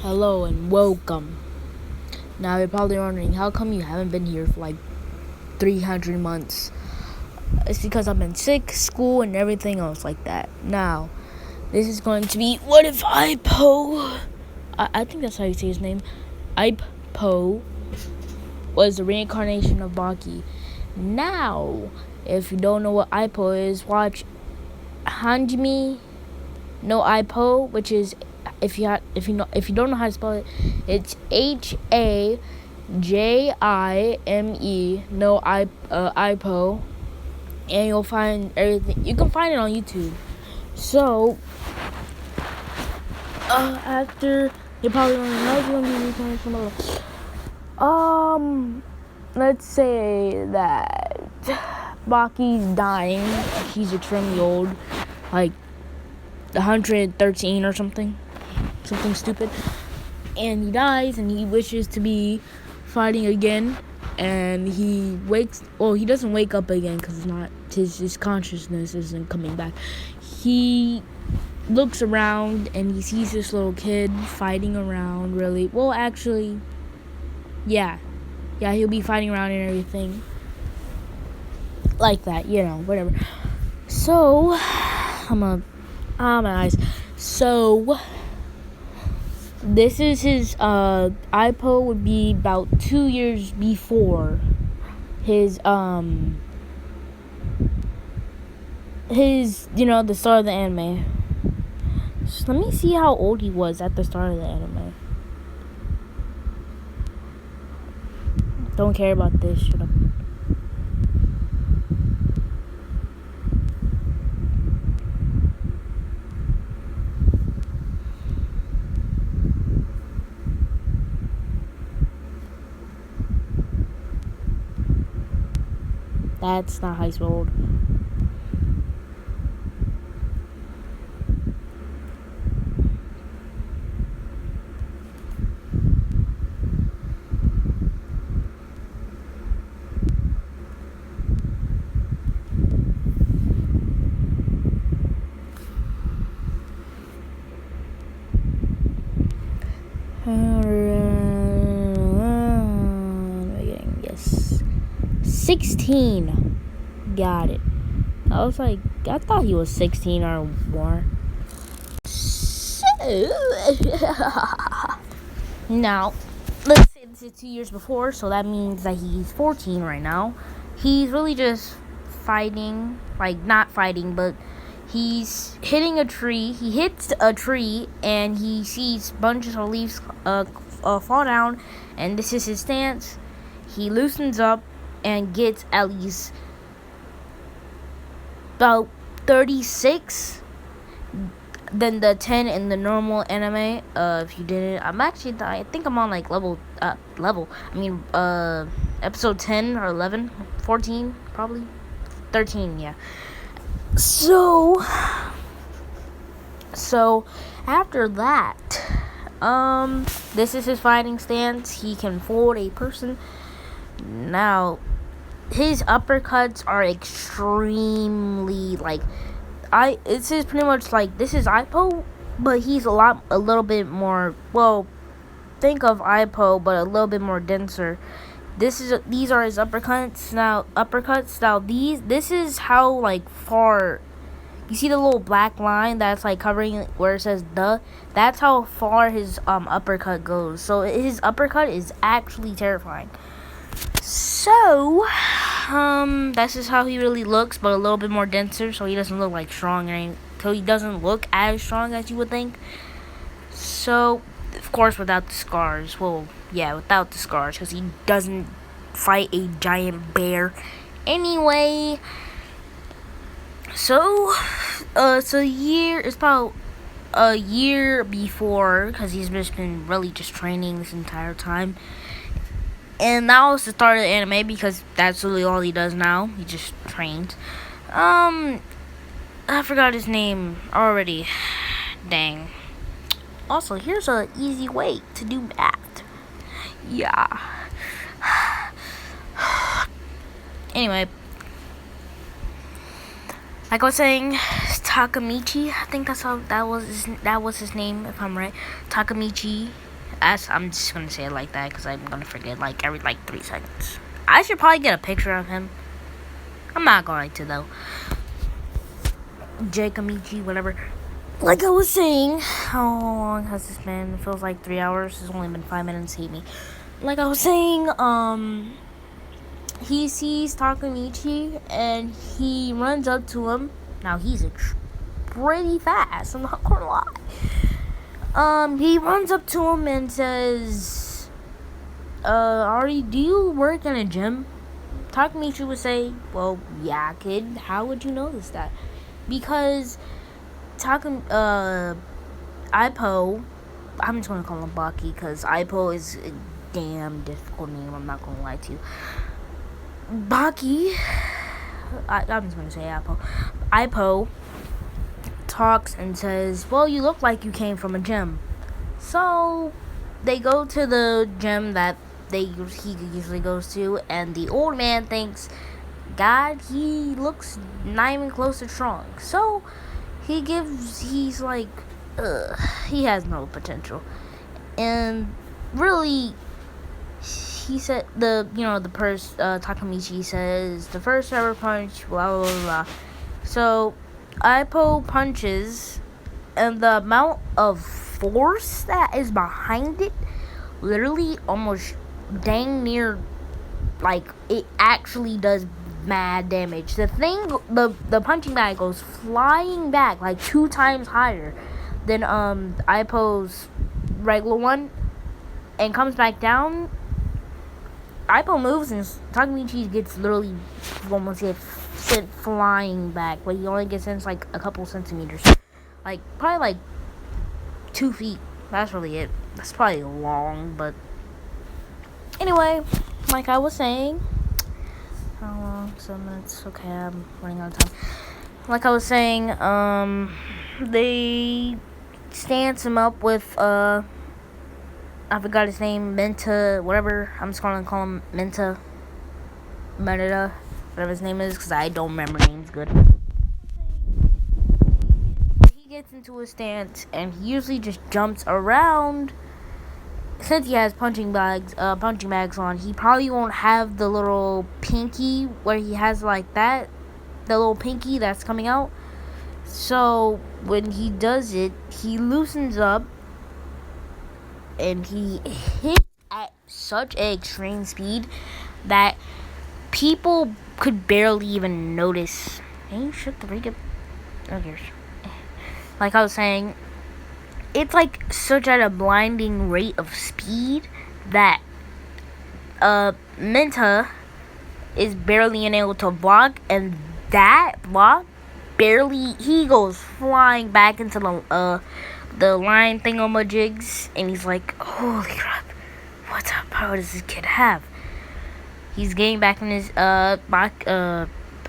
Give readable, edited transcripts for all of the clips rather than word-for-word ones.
Hello and welcome. Now you're probably wondering, how come you haven't been here for like 300 months? It's because I've been sick, school, and everything else like that. Now, this is going to be What If Ippo, I think that's how you say his name, Ippo, was the reincarnation of Baki. Now, if you don't know what Ippo is, watch Hanjimi no Ippo, which is if you don't know how to spell it, it's HAJIME no Ippo, and you'll find everything. You can find it on YouTube. So after you're probably wondering, how's going to be reincarnation? Let's say that Baki's dying. He's extremely old, like 113 or something stupid, and he dies and he wishes to be fighting again, and he doesn't wake up again because it's not his consciousness isn't coming back. He looks around and he sees this little kid fighting around. He'll be fighting around and everything like that, whatever. So my eyes. So this is his Ippo would be about 2 years before his the start of the anime. So let me see how old he was at the start of the anime. Don't care about this. Shut up. That's not high school old. Yes. 16. Got it. I thought he was 16 or more. So, now, let's say this is 2 years before, so that means that he's 14 right now. He's really just fighting, not fighting, but he's hitting a tree. He hits a tree, and he sees bunches of leaves fall down, and this is his stance. He loosens up and gets at least about 36 than the 10 in the normal anime. If you didn't, I think I'm on episode 10 or 11, 14, probably 13, yeah. So after that, this is his fighting stance. He can fold a person. Now, his uppercuts are extremely this is pretty much this is Ippo, but he's a little bit more, think of Ippo but a little bit more denser. These are his uppercuts. Now this is how far, you see the little black line that's covering where it says "the"? That's how far his uppercut goes. So his uppercut is actually terrifying. So, that's just how he really looks, but a little bit more denser, so he doesn't look strong, so he doesn't look as strong as you would think. So, of course, without the scars. Without the scars, because he doesn't fight a giant bear. Anyway, so it's about a year before, because he's just been really just training this entire time. And that was the start of the anime, because that's really all he does now. He just trains. I forgot his name already. Dang. Also, here's an easy way to do math. Yeah. Anyway. Like I was saying, Takamichi, I think that was his name, if I'm right. Takamichi I'm just gonna say it like that because I'm gonna forget like every 3 seconds. I should probably get a picture of him. I'm not going to though. Jake Amici, whatever. Like I was saying, how long has this been? It feels like 3 hours. It's only been 5 minutes. Hate me. Like I was saying, he sees Takamichi and he runs up to him. Now he's pretty fast. I'm not gonna lie. He runs up to him and says, Ari, do you work in a gym? Takamichi would say, well, yeah, kid. How would you notice that? Because Ippo, I'm just gonna call him Baki because Ippo is a damn difficult name. I'm not gonna lie to you. Baki, I'm just gonna say Ippo talks and says, well, you look like you came from a gym. So they go to the gym that he usually goes to, and the old man thinks, God, he looks not even close to strong. So he's like, he has no potential. And really, he said, Takamichi says, the first ever punch, blah, blah, blah. So Ippo punches, and the amount of force that is behind it, literally almost dang near, like, it actually does mad damage. The punching bag goes flying back like 2 times higher than Ippo's regular one, and comes back down. Ippo moves and Takamichi gets literally almost sent flying back, but he only gets sent like a couple centimeters, like probably like 2 feet. That's really it. That's probably long, but anyway, like I was saying, how long? 7 minutes. Okay, I'm running out of time. Like I was saying, they stance him up with I forgot his name, Menta, whatever. I'm just gonna call him Menta, whatever his name is, because I don't remember names good. He gets into a stance, and he usually just jumps around. Since he has punching bags on, he probably won't have the little pinky where he has like that, the little pinky that's coming out. So when he does it, he loosens up, and he hits at such an extreme speed that people could barely even notice. Hey, shut the freak up. Who cares? Like I was saying, it's like such at a blinding rate of speed that Menta is barely unable to block, and that block he goes flying back into the line thingamajigs, and he's like, holy crap, what the power does this kid have? He's getting back in his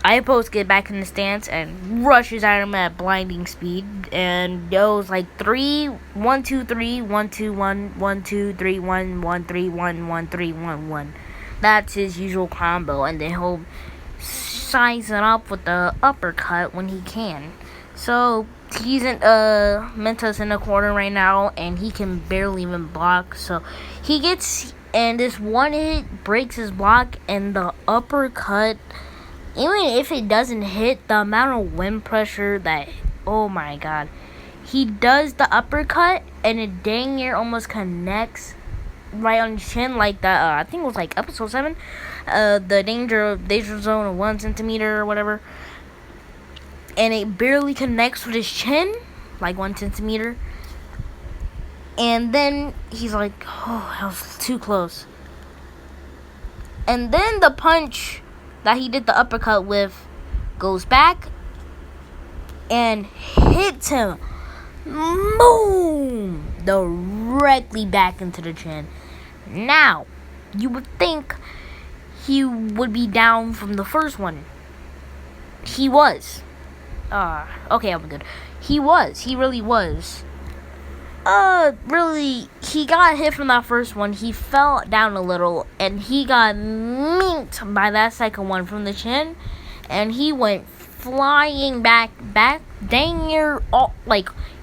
Ippo's get back in the stance and rushes at him at blinding speed, and goes like 3 1 2 3 1 2 1 1 2 3 1 1 3 1 1 3 1 1. That's his usual combo, and then he'll size it up with the uppercut when he can. So he's in Menta's in the corner right now, and he can barely even block. So he gets, and this one hit breaks his block, and the uppercut, even if it doesn't hit, the amount of wind pressure that, oh my god, he does the uppercut, and it dang near almost connects right on his chin, like that. I think it was like episode 7, the danger zone of 1 centimeter or whatever, and it barely connects with his chin, like 1 centimeter. And then he's like, oh, that was too close. And then the punch that he did the uppercut with goes back and hits him, boom, directly back into the chin. Now, you would think he would be down from the first one. He was. Okay, I'm good. He really was. Really, he got hit from that first one. He fell down a little, and he got minked by that second one from the chin, and he went flying back, dang near,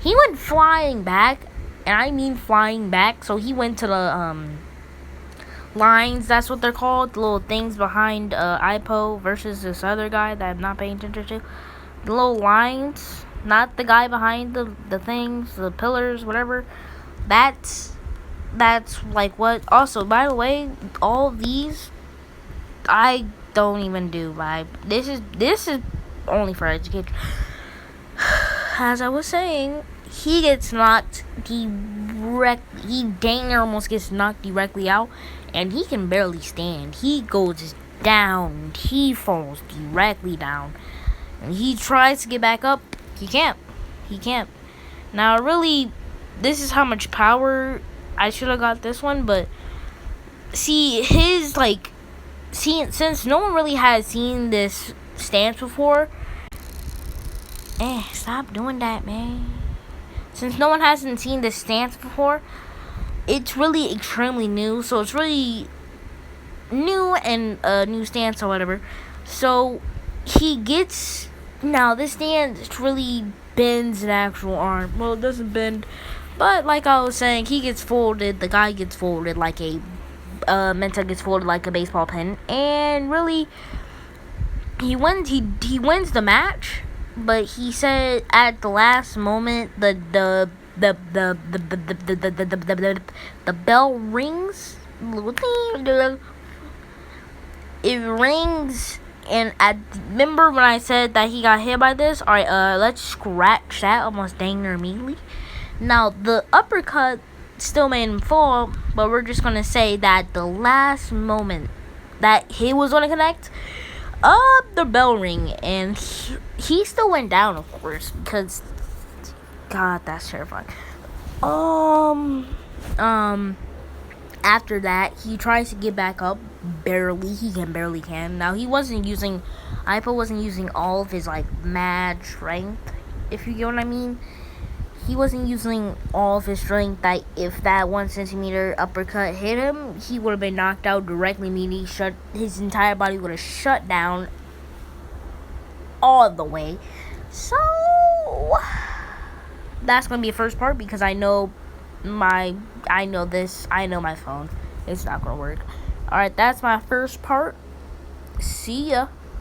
he went flying back and I mean flying back. So he went to the lines, that's what they're called, the little things behind ippo versus this other guy that I'm not paying attention to. The little lines, not the guy behind the things, the pillars, whatever. That's like what. Also, by the way, all of these I don't even do. This is only for education. As I was saying, he gets knocked directly. He dang near almost gets knocked directly out, and he can barely stand. He goes down. He falls directly down, and he tries to get back up. He can't. He can't. Now, really, this is how much power. I should have got this one, but see, his since no one really has seen this stance before. Stop doing that, man. Since no one hasn't seen this stance before, it's really extremely new. So it's really new and a new stance or whatever. So he gets now this stance really bends an actual arm. Well, it doesn't bend, but like I was saying, he gets folded. The guy gets folded like a Menta gets folded like a baseball pen, and really he wins. He wins the match. But he said at the last moment the bell rings. It rings, and I remember when I said that he got hit by this. Alright, let's scratch that almost dang near immediately. Now the uppercut still made him fall, but we're just gonna say that the last moment that he was gonna connect, the bell ring, and he still went down, of course, because God, that's terrifying. After that, he tries to get back up, barely. He barely can. Now ippo wasn't using all of his mad strength, if you get what I mean. He wasn't using all of his strength. That if that 1 centimeter uppercut hit him, he would have been knocked out directly. Meaning, his entire body would have shut down all the way. So that's gonna be the first part, because I know my phone. It's not gonna work. Alright, that's my first part. See ya.